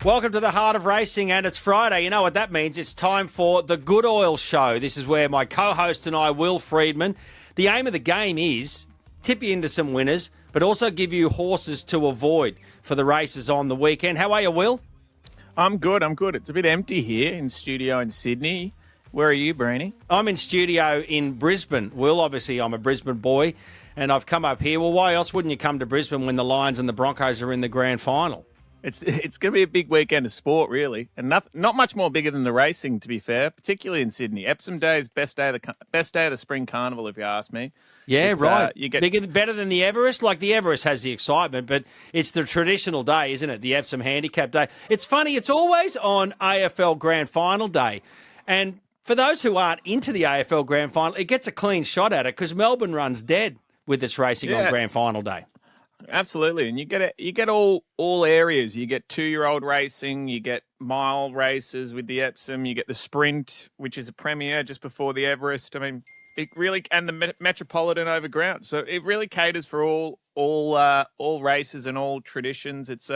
Welcome to the heart of racing, and it's Friday. You know what that means. It's time for the Good Oil Show. This is where my co-host and I, Will Freedman, the aim of the game is tip you into some winners, but also give you horses to avoid for the races on the weekend. How are you, Will? I'm good. It's a bit empty here in studio in Sydney. Where are you, Brainy? I'm in studio in Brisbane. Will, obviously, I'm a Brisbane boy, and I've come up here. Well, why else wouldn't you come to Brisbane when the Lions and the Broncos are in the grand final? It's going to be a big weekend of sport, really, and not much more bigger than the racing, to be fair. Particularly in Sydney, Epsom Day is best day of the spring carnival, if you ask me. Yeah, right. You get better than the Everest. Like the Everest has the excitement, but it's the traditional day, isn't it? The Epsom Handicap Day. It's funny. It's always on AFL Grand Final Day, and for those who aren't into the AFL Grand Final, it gets a clean shot at it because Melbourne runs dead with its racing on Grand Final Day. Absolutely, and you get all areas. You get 2-year-old racing, you get mile races with the Epsom, you get the sprint, which is a premiere just before the Everest. I mean, it really, and the Metropolitan Overground. So it really caters for all races and all traditions. It's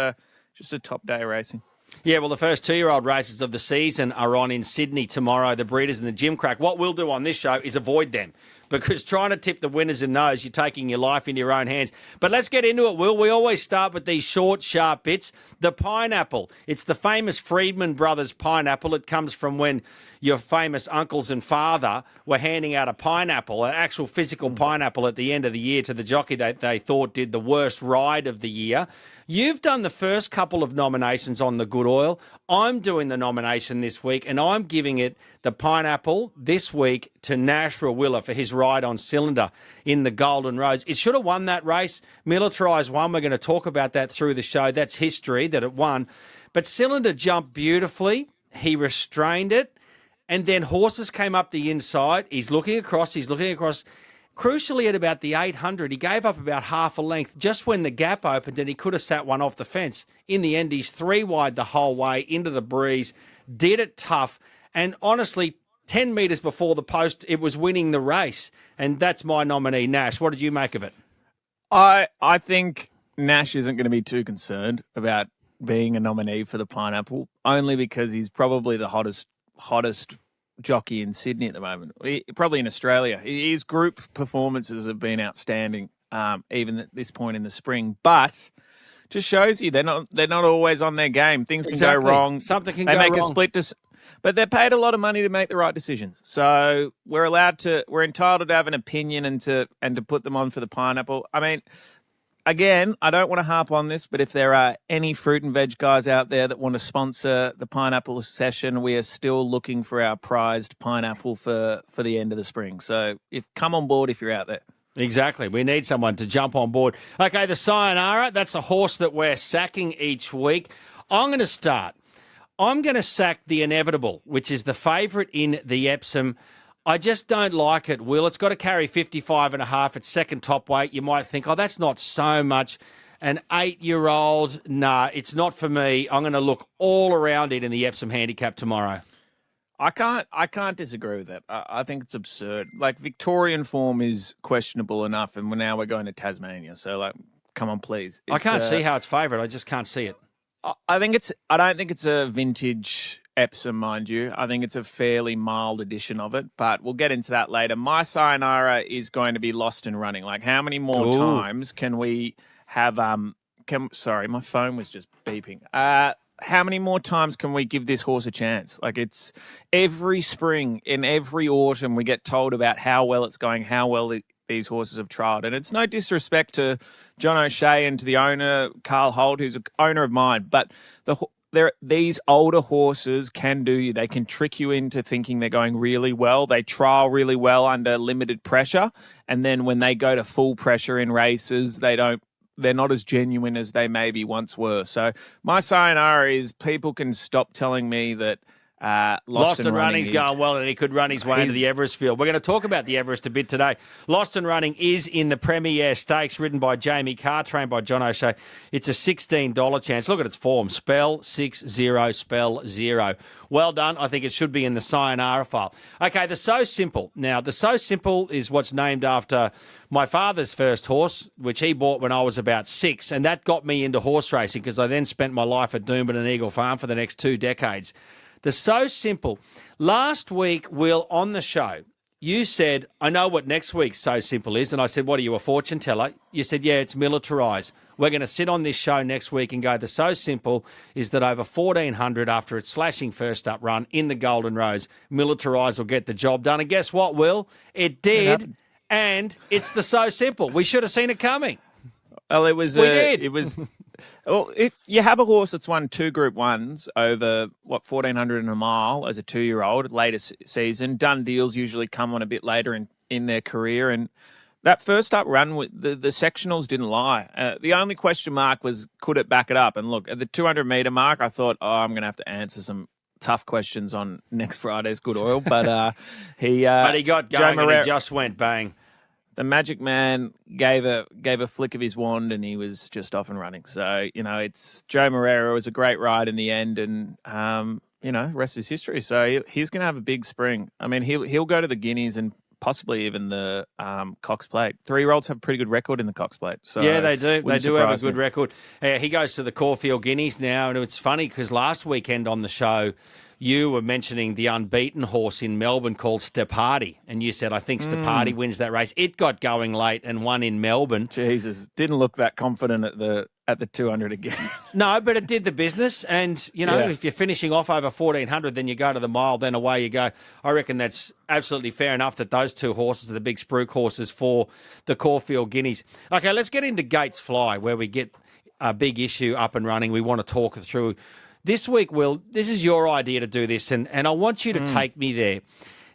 just a top day of racing. Yeah, well, the first 2-year-old races of the season are on in Sydney tomorrow, the Breeders and the Gym Crack. What we'll do on this show is avoid them because trying to tip the winners in those, you're taking your life into your own hands. But let's get into it, Will. We always start with these short, sharp bits. The pineapple. It's the famous Freedman brothers pineapple. It comes from when your famous uncles and father were handing out a pineapple, an actual physical pineapple at the end of the year to the jockey that they thought did the worst ride of the year. You've done the first couple of nominations on the Good Oil. I'm doing the nomination this week, and I'm giving it the pineapple this week to Nash Rawiller for his ride on Cylinder in the Golden Rose. It should have won that race. Militarised won. We're going to talk about that through the show. That's history that it won. But Cylinder jumped beautifully. He restrained it, and then horses came up the inside. He's looking across. Crucially, at about the 800, he gave up about half a length just when the gap opened and he could have sat one off the fence. In the end, he's 3 wide the whole way into the breeze, did it tough, and honestly, 10 metres before the post, it was winning the race. And that's my nominee, Nash. What did you make of it? I think Nash isn't going to be too concerned about being a nominee for the pineapple, only because he's probably the hottest jockey in Sydney at the moment, probably in Australia. His group performances have been outstanding, even at this point in the spring. But just shows you they're not always on their game. Things can go wrong. Something can go wrong. They make a split but they're paid a lot of money to make the right decisions. So we're entitled to have an opinion and to put them on for the pineapple. I mean, again, I don't want to harp on this, but if there are any fruit and veg guys out there that want to sponsor the pineapple session, we are still looking for our prized pineapple for the end of the spring. So come on board if you're out there. Exactly. We need someone to jump on board. Okay, the Sayonara, that's a horse that we're sacking each week. I'm going to start. I'm going to sack the Inevitable, which is the favourite in the Epsom. I just don't like it, Will. It's got to carry 55.5 at second top weight. You might think, oh, that's not so much. An 8-year-old, nah, it's not for me. I'm going to look all around it in the Epsom Handicap tomorrow. I can't disagree with that. I think it's absurd. Like, Victorian form is questionable enough, and now we're going to Tasmania. So, like, come on, please. I can't see how it's favourite. I just can't see it. I don't think it's a vintage Epsom, mind you. I think it's a fairly mild edition of it, but we'll get into that later. My Sayonara is going to be lost and running. Like, how many more times can we have... Sorry, my phone was just beeping. How many more times can we give this horse a chance? Like, it's every spring and every autumn we get told about how well it's going, how well these horses have trialled. And it's no disrespect to John O'Shea and to the owner, Carl Holt, who's an owner of mine, but these older horses can do you. They can trick you into thinking they're going really well. They trial really well under limited pressure. And then when they go to full pressure in races, they're not as genuine as they maybe once were. So my Sayonara is people can stop telling me that Lost and Running's going well, and he could run his way into the Everest field. We're going to talk about the Everest a bit today. Lost and Running is in the Premier Stakes, ridden by Jamie Carr, trained by John O'Shea. It's a $16 chance. Look at its form. Spell 60, spell 0. Well done. I think it should be in the Sayonara file. Okay, the So Simple. Now, the So Simple is what's named after my father's first horse, which he bought when I was about 6, and that got me into horse racing because I then spent my life at Doomben and Eagle Farm for the next 2 decades. The So Simple. Last week, Will, on the show, you said, I know what next week's So Simple is. And I said, what are you, a fortune teller? You said, yeah, it's militarised. We're going to sit on this show next week and go, the So Simple is that over 1,400 after its slashing first up run in the Golden Rose, militarised will get the job done. And guess what, Will? It did. And it's the So Simple. We should have seen it coming. Well, we did. It was... Well, you have a horse that's won 2 Group 1s over, 1,400 and a mile as a 2-year-old, latest season. Done deals usually come on a bit later in their career. And that first up run, the sectionals didn't lie. The only question mark was, could it back it up? And look, at the 200-metre mark, I thought, I'm going to have to answer some tough questions on next Friday's Good Oil. But he got going and he just went bang. The Magic Man gave a flick of his wand and he was just off and running. So, it's Joe Moreira was a great ride in the end and, rest is history. So he's going to have a big spring. I mean, he'll go to the Guineas and possibly even the Cox Plate. 3-year-olds have a pretty good record in the Cox Plate. So yeah, they do. They do have a good record. He goes to the Caulfield Guineas now, and it's funny because last weekend on the show, you were mentioning the unbeaten horse in Melbourne called Stepardi, and you said, I think Stepardi wins that race. It got going late and won in Melbourne. Jesus, didn't look that confident at the 200 again. No, but it did the business, and, if you're finishing off over 1,400, then you go to the mile, then away you go. I reckon that's absolutely fair enough that those 2 horses are the big spruik horses for the Caulfield Guineas. Okay, let's get into Gates Fly, where we get a big issue up and running. We want to talk through. This week, Will, this is your idea to do this, and I want you to take me there.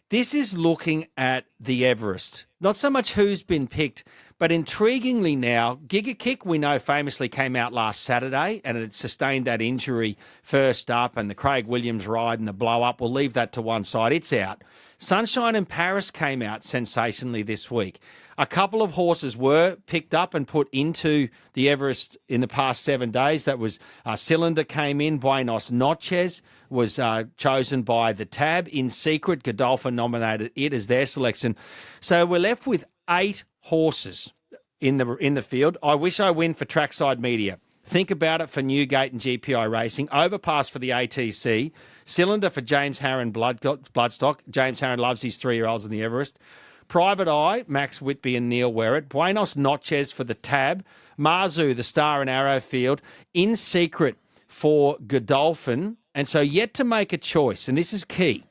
This is looking at the Everest. Not so much who's been picked, but intriguingly now, Giga Kick, we know famously came out last Saturday, and it sustained that injury first up, and the Craig Williams ride and the blow-up, we'll leave that to one side. It's out. Sunshine in Paris came out sensationally this week. A couple of horses were picked up and put into the Everest in the past 7 days. That was Cylinder came in. Buenos Noches was chosen by the Tab. In Secret, Godolphin nominated it as their selection. So we're left with 8 horses in the field. I wish I win for Trackside Media. Think about it for Newgate and GPI Racing. Overpass for the ATC. Cylinder for James Harron Bloodstock. James Harron loves his 3-year-olds in the Everest. Private Eye, Max Whitby and Neil Werrett. Buenos Noches for the Tab. Marzu, the Star and Arrow Field. In Secret for Godolphin. And so yet to make a choice, and this is key.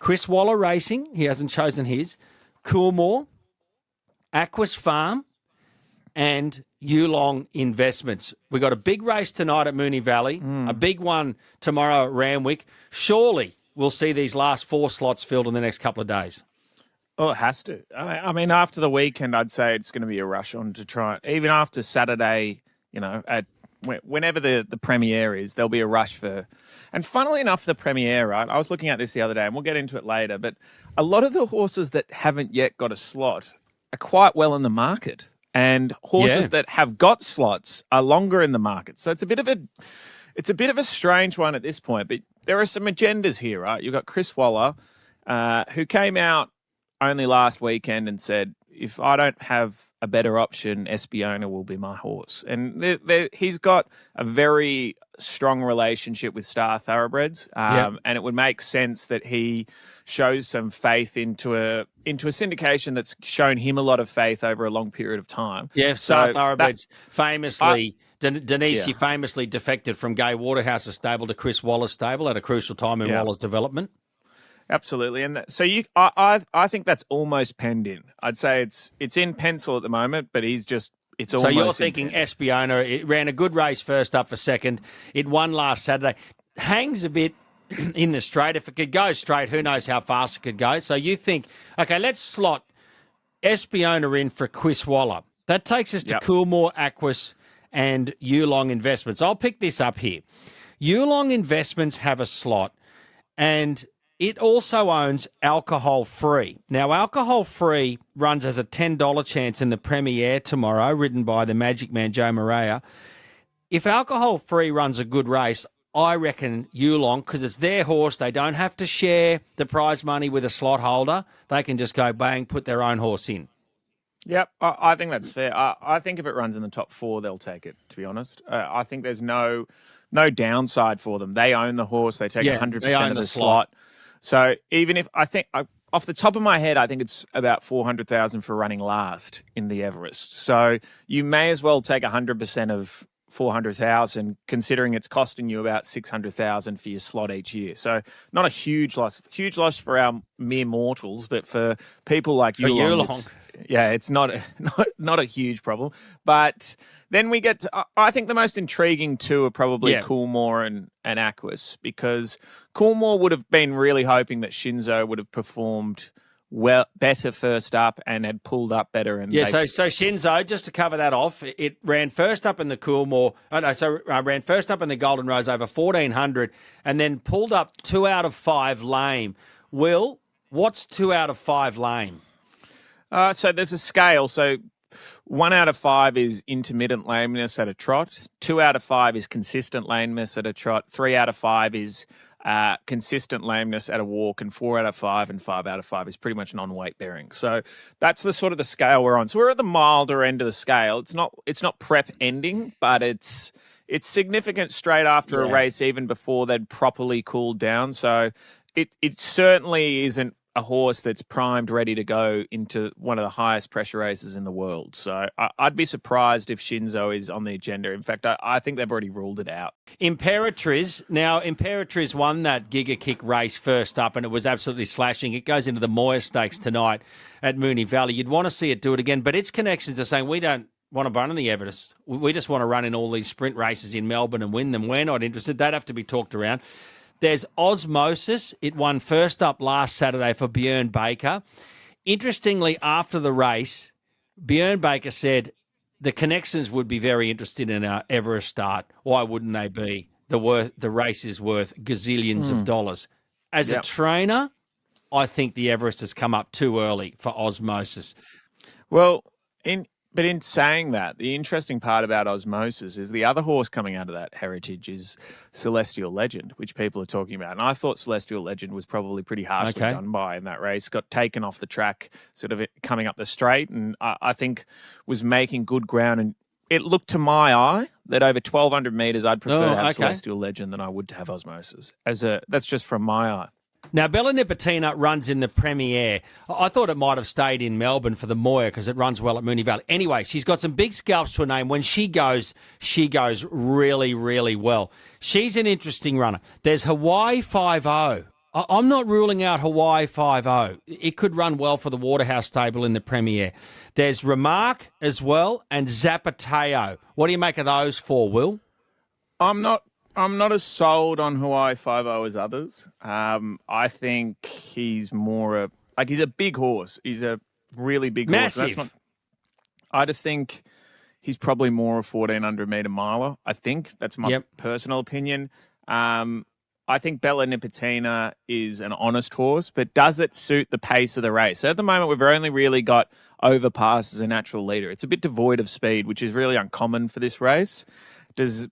Chris Waller Racing, he hasn't chosen his. Coolmore, Aquas Farm, and Yulong Investments. We've got a big race tonight at Moonee Valley, a big one tomorrow at Randwick. Surely we'll see these last 4 slots filled in the next couple of days. Oh, it has to. I mean, after the weekend, I'd say it's going to be a rush on to try. Even after Saturday, whenever the premiere is, there'll be a rush for. And funnily enough, the premiere, right? I was looking at this the other day, and we'll get into it later. But a lot of the horses that haven't yet got a slot are quite well in the market, and horses that have got slots are longer in the market. So it's a bit of a strange one at this point. But there are some agendas here, right? You've got Chris Waller, who came out only last weekend and said, if I don't have a better option, Espiona will be my horse. And he's got a very strong relationship with Star Thoroughbreds, and it would make sense that he shows some faith into a syndication that's shown him a lot of faith over a long period of time. Yeah, Star Thoroughbreds famously, Denise, he famously defected from Gay Waterhouse's stable to Chris Waller's stable at a crucial time in Waller's development. Absolutely, and so I think that's almost penned in. I'd say it's in pencil at the moment, but it's almost. So you're thinking Espiona? It ran a good race first up for second. It won last Saturday. Hangs a bit in the straight. If it could go straight, who knows how fast it could go? So you think, okay, let's slot Espiona in for Chris Waller. That takes us to Coolmore, Aquas, and Yulong Investments. I'll pick this up here. Yulong Investments have a slot. and it also owns Alcohol Free. Now, Alcohol Free runs as a $10 chance in the Premiere tomorrow, ridden by the Magic Man, Joe Morea. If Alcohol Free runs a good race, I reckon Yulong, because it's their horse, they don't have to share the prize money with a slot holder. They can just go bang, put their own horse in. Yep, I think that's fair. I think if it runs in the top 4, they'll take it, to be honest. I think there's no downside for them. They own the horse. They take 100% of the slot. So even if off the top of my head, I think it's about 400,000 for running last in the Everest. So you may as well take 100% of 400,000, considering it's costing you about 600,000 for your slot each year. So not a huge loss. Huge loss for our mere mortals, but for people like Yulong, it's not a huge problem. But then we get to, I think the most intriguing two are probably Coolmore and Aquis, because Coolmore would have been really hoping that Shinzo would have performed better first up and had pulled up better. And so Shinzo, just to cover that off, it ran first up in the Coolmore. Ran first up in the Golden Rose over 1,400 and then pulled up 2 out of 5 lame. Will, what's 2 out of 5 lame? So there's a scale. So 1 out of 5 is intermittent lameness at a trot. 2 out of 5 is consistent lameness at a trot. 3 out of 5 is consistent lameness at a walk, and 4 out of 5 and 5 out of 5 is pretty much non-weight bearing. So that's the sort of the scale we're on. So we're at the milder end of the scale. It's not prep ending, but it's significant straight after a race, even before they'd properly cooled down. So it certainly isn't a horse that's primed, ready to go into one of the highest pressure races in the world. So I'd be surprised if Shinzo is on the agenda. In fact, I think they've already ruled it out. Imperatriz won that Giga Kick race first up, and it was absolutely slashing. It goes into the Moir Stakes tonight at Moonee Valley. You'd want to see it do it again, but its connections are saying we don't want to run in the Everest. We just want to run in all these sprint races in Melbourne and win them. We're not interested. They'd have to be talked around. There's Osmosis. It won first up last Saturday for Björn Baker. Interestingly, after the race, Björn Baker said the connections would be very interested in our Everest start. Why wouldn't they be? The race is worth gazillions of dollars. As a trainer, I think the Everest has come up too early for Osmosis. Well, But in saying that, the interesting part about Osmosis is the other horse coming out of that heritage is Celestial Legend, which people are talking about. And I thought Celestial Legend was probably pretty harshly done by in that race. Got taken off the track, sort of coming up the straight, and I think was making good ground. And it looked to my eye that over 1,200 metres, I'd prefer to have Celestial Legend than I would to have Osmosis. That's just from my eye. Now, Bella Nipotina runs in the Premiere. I thought it might have stayed in Melbourne for the Moir because it runs well at Moonee Valley. Anyway, she's got some big scalps to her name. When she goes really, really well. She's an interesting runner. There's Hawaii 5-0. I'm not ruling out Hawaii 5-0. It could run well for the Waterhouse stable in the Premiere. There's Remark as well and Zapateo. What do you make of those four, Will? I'm not as sold on Hawaii 5-0 as others. I think he's more he's a big horse. He's a really big horse. Massive. I just think he's probably more a 1,400 metre miler. I think that's my personal opinion. I think Bella Nipotina is an honest horse, but does it suit the pace of the race? So at the moment, we've only really got Overpass as a natural leader. It's a bit devoid of speed, which is really uncommon for this race. Does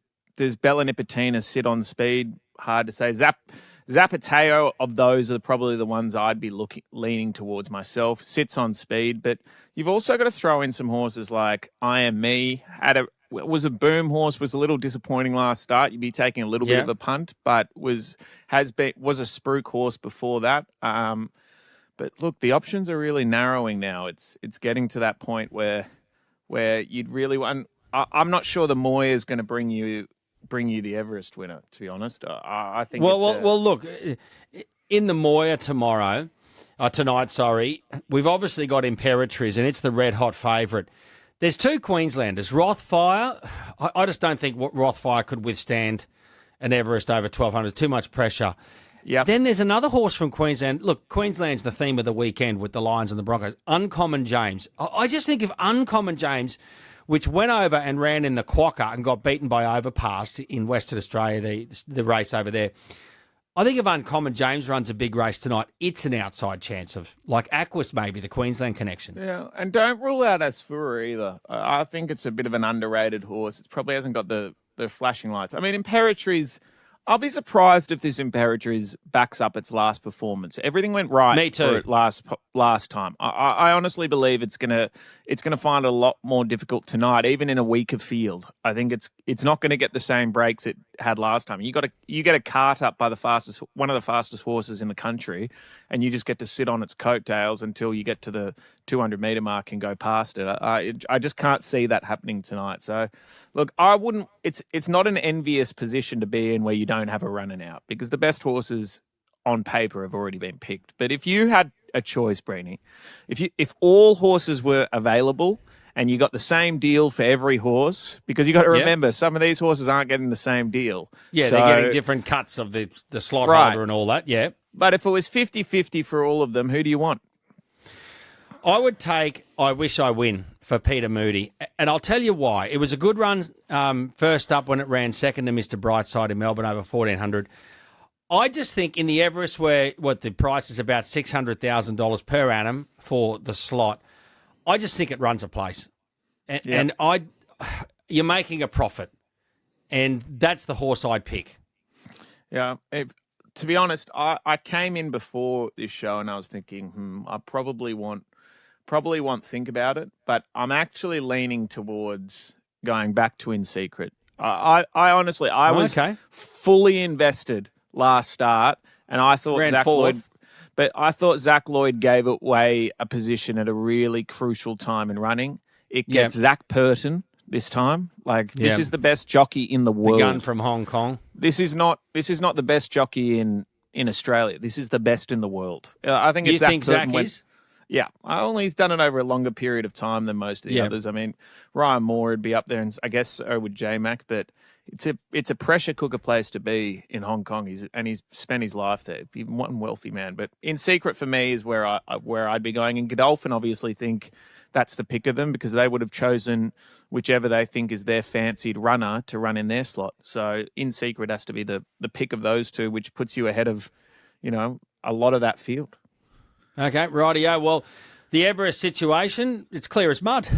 Bella Nipotina sit on speed? Hard to say. Zapateo of those are probably the ones I'd be leaning towards myself. Sits on speed, but you've also got to throw in some horses like I Am Me. Was a boom horse, was a little disappointing last start. You'd be taking a little bit of a punt, but was a spruik horse before that. But look, the options are really narrowing now. It's getting to that point where you'd really want. I'm not sure the Moir is going to bring you the Everest winner, to be honest. I think. Well, look, in the Moir tonight, we've obviously got Imperatriz, and it's the red hot favourite. There's two Queenslanders, Rothfire. I just don't think Rothfire could withstand an Everest over 1,200. Too much pressure. Yeah. Then there's another horse from Queensland. Look, Queensland's the theme of the weekend with the Lions and the Broncos. Uncommon James. I just think if Uncommon James, which went over and ran in the Quokka and got beaten by Overpass in Western Australia, the race over there. I think if Uncommon James runs a big race tonight, it's an outside chance of, like Aquas maybe, the Queensland connection. Yeah, and don't rule out Asfura either. I think it's a bit of an underrated horse. It probably hasn't got the flashing lights. I mean, Imperatriz, I'll be surprised if this Imperatriz backs up its last performance. Everything went right Me too. for it last time. I honestly believe it's gonna find it a lot more difficult tonight, even in a weaker field. I think it's not going to get the same breaks it had last time. You get a cart up by one of the fastest horses in the country, and you just get to sit on its coattails until you get to the 200-meter mark and go past it. I just can't see that happening tonight. So, look, I wouldn't. It's not an envious position to be in where you don't have a running out, because the best horses on paper have already been picked. But if you had a choice, Breeny, if all horses were available and you got the same deal for every horse, because you got to remember, some of these horses aren't getting the same deal. Yeah, so, they're getting different cuts of the slot holder and all that, yeah. But if it was 50-50 for all of them, who do you want? I would take I Wish I Win for Peter Moody, and I'll tell you why. It was a good run first up when it ran second to Mr. Brightside in Melbourne over 1,400. I just think in the Everest, where the price is about $600,000 per annum for the slot, I just think it runs a place, and you're making a profit, and that's the horse I'd pick. Yeah, to be honest, I came in before this show and I was thinking, I probably won't think about it, but I'm actually leaning towards going back to In Secret. I honestly was fully invested last start, and I thought Zach Lloyd gave away a position at a really crucial time in running. It gets Zach Purton this time. This is the best jockey in the world. The gun from Hong Kong. This is not the best jockey in Australia. This is the best in the world. I think. You think Zach is? Yeah, only he's done it over a longer period of time than most of the others. I mean, Ryan Moore would be up there, and I guess so would J-Mac, but it's a pressure cooker place to be in Hong Kong. He's spent his life there. He's one wealthy man. But In Secret for me is where I'd be going. And Godolphin obviously think that's the pick of them, because they would have chosen whichever they think is their fancied runner to run in their slot. So In Secret has to be the pick of those two, which puts you ahead of, a lot of that field. Okay, rightio. Well, the Everest situation, it's clear as mud.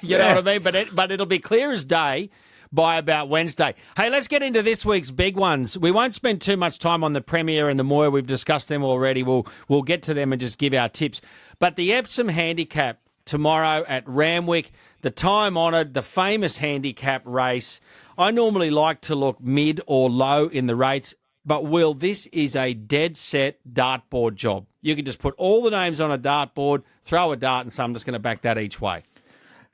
You know what I mean? But it'll be clear as day by about Wednesday. Hey, let's get into this week's big ones. We won't spend too much time on the Premier and the Moir. We've discussed them already. We'll get to them and just give our tips. But the Epsom Handicap tomorrow at Ramwick, the time-honoured, the famous handicap race. I normally like to look mid or low in the rates, but Will, this is a dead-set dartboard job. You can just put all the names on a dartboard, throw a dart, and so I'm just going to back that each way.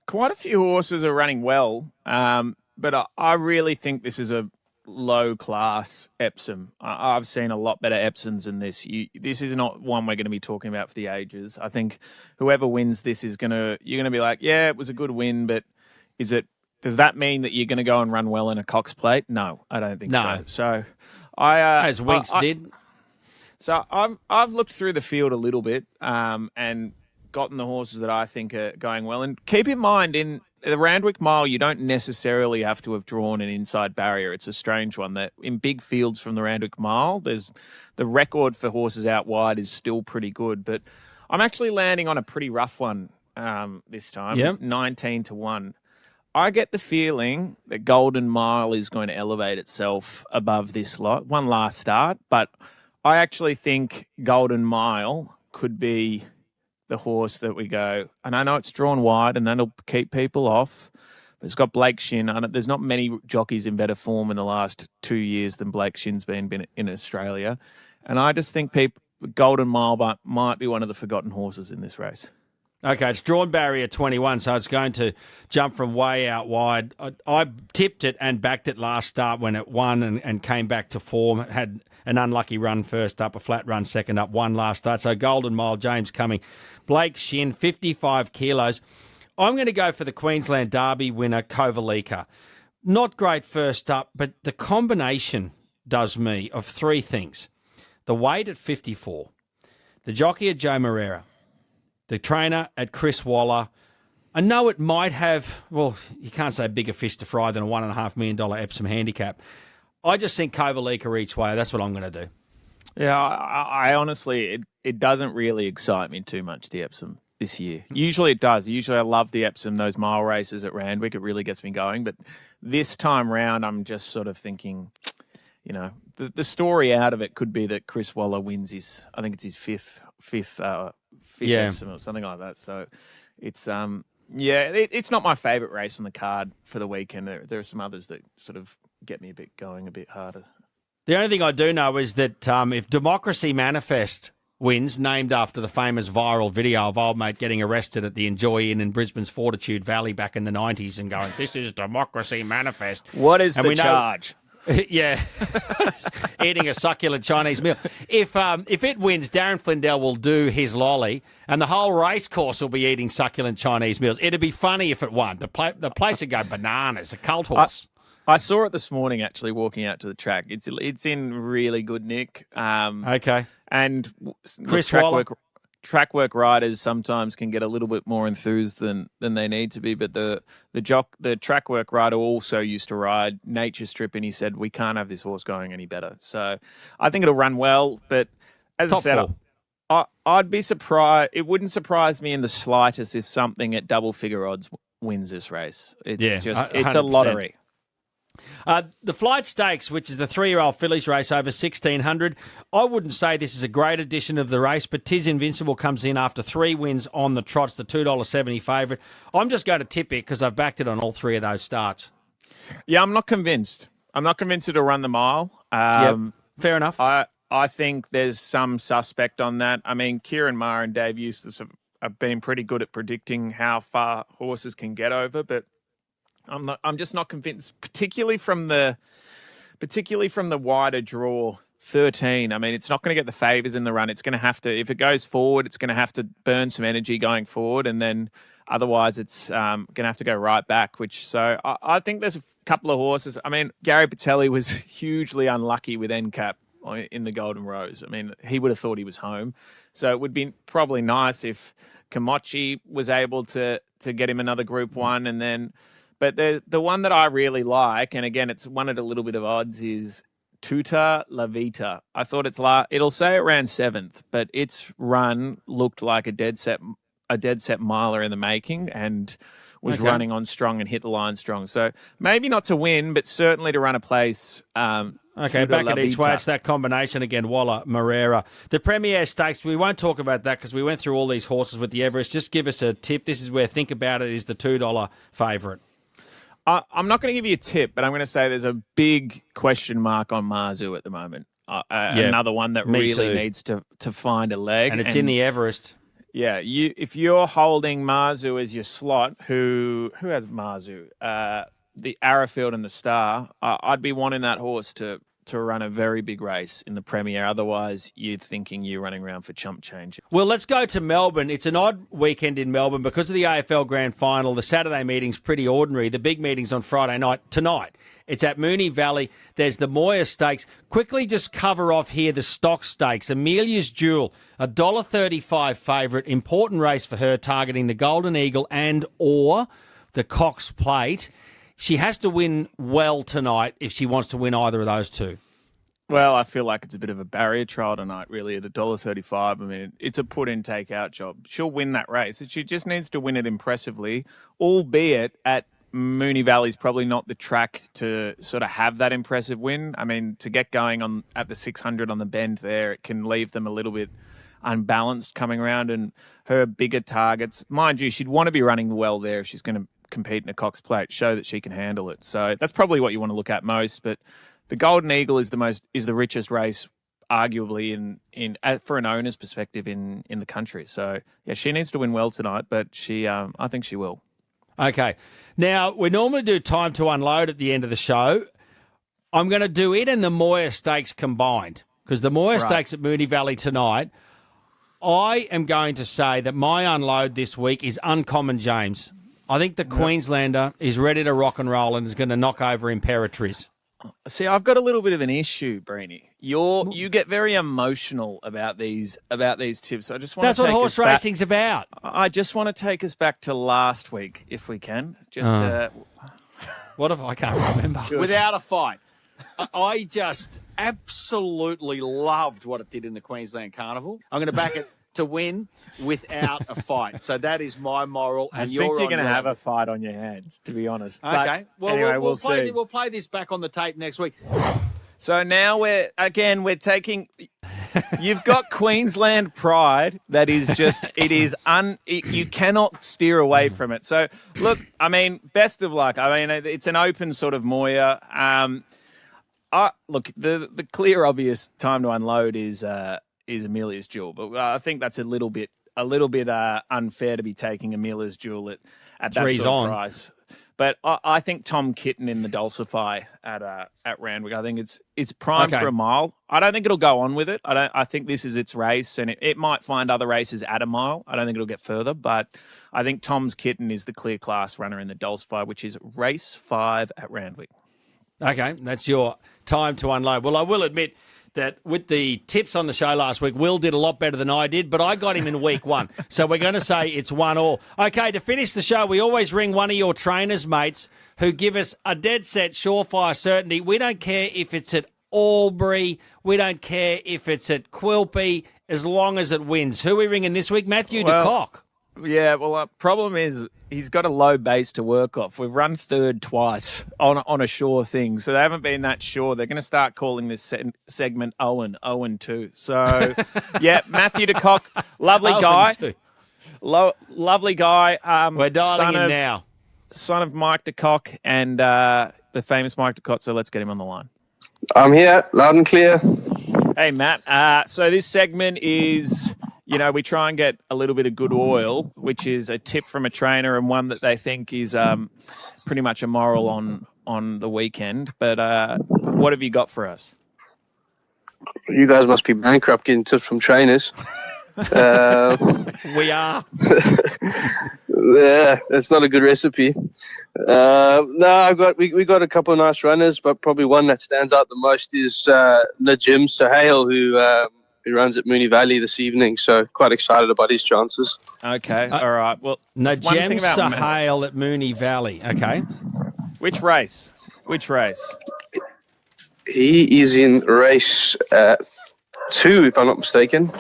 Quite a few horses are running well, but I really think this is a low-class Epsom. I've seen a lot better Epsoms than this. This is not one we're going to be talking about for the ages. I think whoever wins this you're going to be like, yeah, it was a good win, but does that mean that you're going to go and run well in a Cox Plate? No, I don't think so. So as Winks did. So I've looked through the field a little bit and gotten the horses that I think are going well. And keep in mind, in the Randwick Mile, you don't necessarily have to have drawn an inside barrier. It's a strange one that in big fields from the Randwick Mile, there's the record for horses out wide is still pretty good. But I'm actually landing on a pretty rough one this time, 19-1. I get the feeling that Golden Mile is going to elevate itself above this lot. One last start, but I actually think Golden Mile could be the horse that we go. And I know it's drawn wide and that'll keep people off. But it's got Blake Shin. There's not many jockeys in better form in the last 2 years than Blake Shin's been in Australia. And I just think Golden Mile might be one of the forgotten horses in this race. Okay, it's drawn barrier 21, so it's going to jump from way out wide. I tipped it and backed it last start when it won and came back to form. It had an unlucky run first up, a flat run second up, one last start. So Golden Mile, James Cumming. Blake Shin, 55 kilos. I'm going to go for the Queensland Derby winner, Kovalika. Not great first up, but the combination does me of three things. The weight at 54, the jockey at Joe Moreira, the trainer at Chris Waller. I know it might have, well, you can't say bigger fish to fry than a $1.5 million Epsom Handicap. I just think Kovalika each way. That's what I'm going to do. Yeah, I honestly, it doesn't really excite me too much, the Epsom this year. Usually it does. Usually I love the Epsom, those mile races at Randwick. It really gets me going. But this time round, I'm just sort of thinking, the story out of it could be that Chris Waller wins I think it's his fifth Epsom or something like that. So it's, it's not my favourite race on the card for the weekend. There are some others that sort of get me a bit harder. The only thing I do know is that if Democracy Manifest wins, named after the famous viral video of old mate getting arrested at the Enjoy Inn in Brisbane's Fortitude Valley back in the 90s and going, this is Democracy Manifest. What is the charge? Yeah, eating a succulent Chinese meal. If it wins, Darren Flindell will do his lolly, and the whole race course will be eating succulent Chinese meals. It'd be funny if it won. The place would go bananas. A cult horse. I saw it this morning, actually, walking out to the track. It's in really good nick. Okay. And Chris Waller. Track work riders sometimes can get a little bit more enthused than they need to be, but the track work rider also used to ride Nature Strip, and he said, we can't have this horse going any better. So I think it'll run well, but as I said, I'd be surprised. It wouldn't surprise me in the slightest if something at double figure odds wins this race. It's a lottery. The Flight Stakes, which is the 3-year-old fillies race over 1,600, I wouldn't say this is a great edition of the race, but Tiz Invincible comes in after 3 wins on the trots, the $2.70 favourite. I'm just going to tip it because I've backed it on all 3 of those starts. Yeah, I'm not convinced. I'm not convinced it'll run the mile. Fair enough. I think there's some suspect on that. I mean, Kieran Maher and Dave Eustace have been pretty good at predicting how far horses can get over, but I'm just not convinced, particularly from the wider draw 13. I mean, it's not going to get the favours in the run. It's going to have to, if it goes forward, it's going to have to burn some energy going forward, and then otherwise it's going to have to go right back. So I think there's a couple of horses. I mean, Gary Patelli was hugely unlucky with NCAP in the Golden Rose. I mean, he would have thought he was home. So it would be probably nice if Kamachi was able to get him another Group 1, and then. But the one that I really like, and again, it's one at a little bit of odds, is Tuta La Vita. I thought it'll say it ran 7th, but its run looked like a dead set miler in the making, and was running on strong and hit the line strong. So maybe not to win, but certainly to run a place. Okay, back at each way. It's that combination again, Waller, Moreira. The Premier Stakes, we won't talk about that because we went through all these horses with the Everest. Just give us a tip. This is where Think About It is the $2 favourite. I'm not going to give you a tip, but I'm going to say there's a big question mark on Marzu at the moment. Another one that really needs to find a leg. And it's in the Everest. Yeah, if you're holding Marzu as your slot, who has Marzu? The Arrowfield and the Star. I'd be wanting that horse to run a very big race in the Premier. Otherwise, you're thinking you're running around for chump change. Well, let's go to Melbourne. It's an odd weekend in Melbourne because of the AFL Grand Final. The Saturday meeting's pretty ordinary. The big meeting's on Friday night. Tonight, it's at Moonee Valley. There's the Moir Stakes. Quickly just cover off here the stock stakes. Amelia's Jewel, $1.35 favourite. Important race for her, targeting the Golden Eagle and or the Cox Plate. She has to win well tonight if she wants to win either of those two. Well, I feel like it's a bit of a barrier trial tonight, really, at $1.35. I mean, it's a put-in, take-out job. She'll win that race. She just needs to win it impressively, albeit at Moonee Valley's probably not the track to sort of have that impressive win. I mean, to get going at the 600 on the bend there, it can leave them a little bit unbalanced coming around, and her bigger targets. Mind you, she'd want to be running well there if she's going to compete in a Cox Plate, show that she can handle it. So that's probably what you want to look at most. But the Golden Eagle is the richest race, arguably in for an owner's perspective in the country. So yeah, she needs to win well tonight, but I think she will. Okay, now we normally do time to unload at the end of the show. I'm going to do it and the Moir Stakes combined because the Moir Stakes at Moonee Valley tonight. I am going to say that my unload this week is Uncommon James. I think the Queenslander is ready to rock and roll and is going to knock over Imperatrice. See, I've got a little bit of an issue, Breeny. You get very emotional about these tips. I just want That's what horse racing's about. I just want to take us back to last week, if we can. Just what if I can't remember? Without a fight. I just absolutely loved what it did in the Queensland Carnival. I'm going to back it to win without a fight. So that is my moral. I And think you're going to have a a fight on your hands, to be honest. Okay. But anyway, we'll see. We'll play this back on the tape next week. So now we're taking. You've got Queensland pride that is just, you cannot steer away from it. So, look, I mean, best of luck. I mean, it's an open sort of Moir. Look, the clear, obvious time to unload is Amelia's Jewel, but I think that's a little bit unfair to be taking Amelia's Jewel at that Three's sort of on. price. But I think Tom Kitten in the Dulcify at Randwick, I think it's primed for a mile. I don't think it'll go on with it. I think this is its race, and it might find other races at a mile. I don't think it'll get further, but I think Tom's Kitten is the clear class runner in the Dulcify, which is race 5 at Randwick. Okay, that's your time to unload. Well, I will admit that with the tips on the show last week, Will did a lot better than I did, but I got him in week 1. So we're going to say it's 1-1. Okay, to finish the show, we always ring one of your trainers, mates, who give us a dead set, surefire certainty. We don't care if it's at Albury. We don't care if it's at Quilpie, as long as it wins. Who are we ringing this week? Matthew de Kock. Yeah, well, problem is he's got a low base to work off. We've run third twice on a sure thing, so they haven't been that sure. They're going to start calling this segment Owen 2. So, yeah, Matthew de Kock, lovely guy. Lovely guy. We're dialing in now. Son of Mike de Kock and the famous Mike de Kock, so let's get him on the line. I'm here, loud and clear. Hey, Matt. So this segment is... we try and get a little bit of good oil, which is a tip from a trainer and one that they think is pretty much a moral on the weekend. But what have you got for us? You guys must be bankrupt getting tips from trainers. We are. Yeah, that's not a good recipe. No, we got a couple of nice runners, but probably one that stands out the most is Najim Sahale, who runs at Moonee Valley this evening, so quite excited about his chances. Okay, all right. Well, Najim Sahale at Moonee Valley. Okay. Which race? He is in race 2, if I'm not mistaken,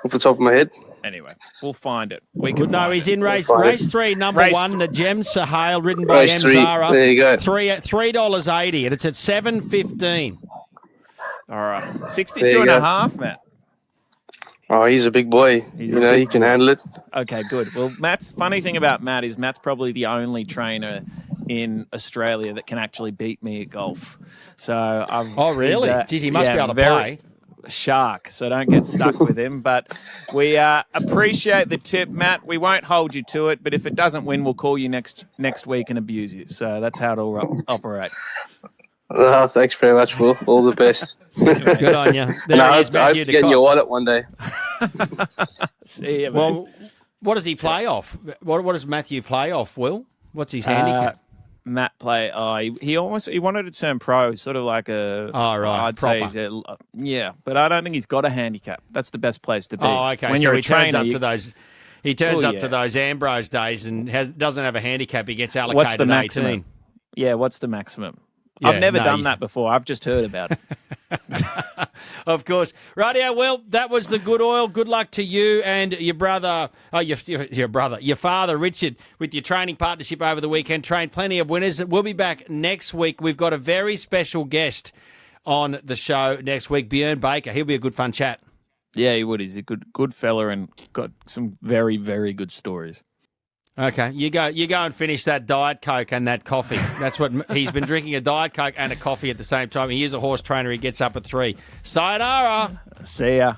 off the top of my head. Anyway, we'll find it. He's in race 3, number 1, Najim Sahale, ridden by Race 3. Zara. There you go. $3.80, and it's at 7:15. All right. 62 and a half, Matt. Oh, he's a big boy. He can handle it. Okay, good. Well, funny thing about Matt is Matt's probably the only trainer in Australia that can actually beat me at golf. So Oh, really? Geez, he must be able to play. Shark, so don't get stuck with him. But we appreciate the tip, Matt. We won't hold you to it, but if it doesn't win, we'll call you next week and abuse you. So that's how it'll operate. Oh, thanks very much, Will. All the best. Good on you. I hope to get in your wallet one day. See you, well, what does he play off? What does Matthew play off, Will? What's his handicap? Matt play. He wanted to turn pro, sort of like a. Oh, right. I'd proper. say yeah, but I don't think he's got a handicap. That's the best place to be. Oh, okay. When so you're he a trainer, turns up to those. He turns up to those Ambrose days and doesn't have a handicap. He gets allocated. What's the 18. maximum? Yeah, what's the maximum? Yeah, I've never done that before. I've just heard about it. Of course. Rightio, well, that was the good oil. Good luck to you and your brother, your father, Richard, with your training partnership over the weekend. Trained plenty of winners. We'll be back next week. We've got a very special guest on the show next week, Bjorn Baker. He'll be a good fun chat. Yeah, he would. He's a good fella and got some very, very good stories. Okay, you go and finish that Diet Coke and that coffee. That's what he's been drinking, a Diet Coke and a coffee at the same time. He is a horse trainer. He gets up at 3. Sayonara. See ya.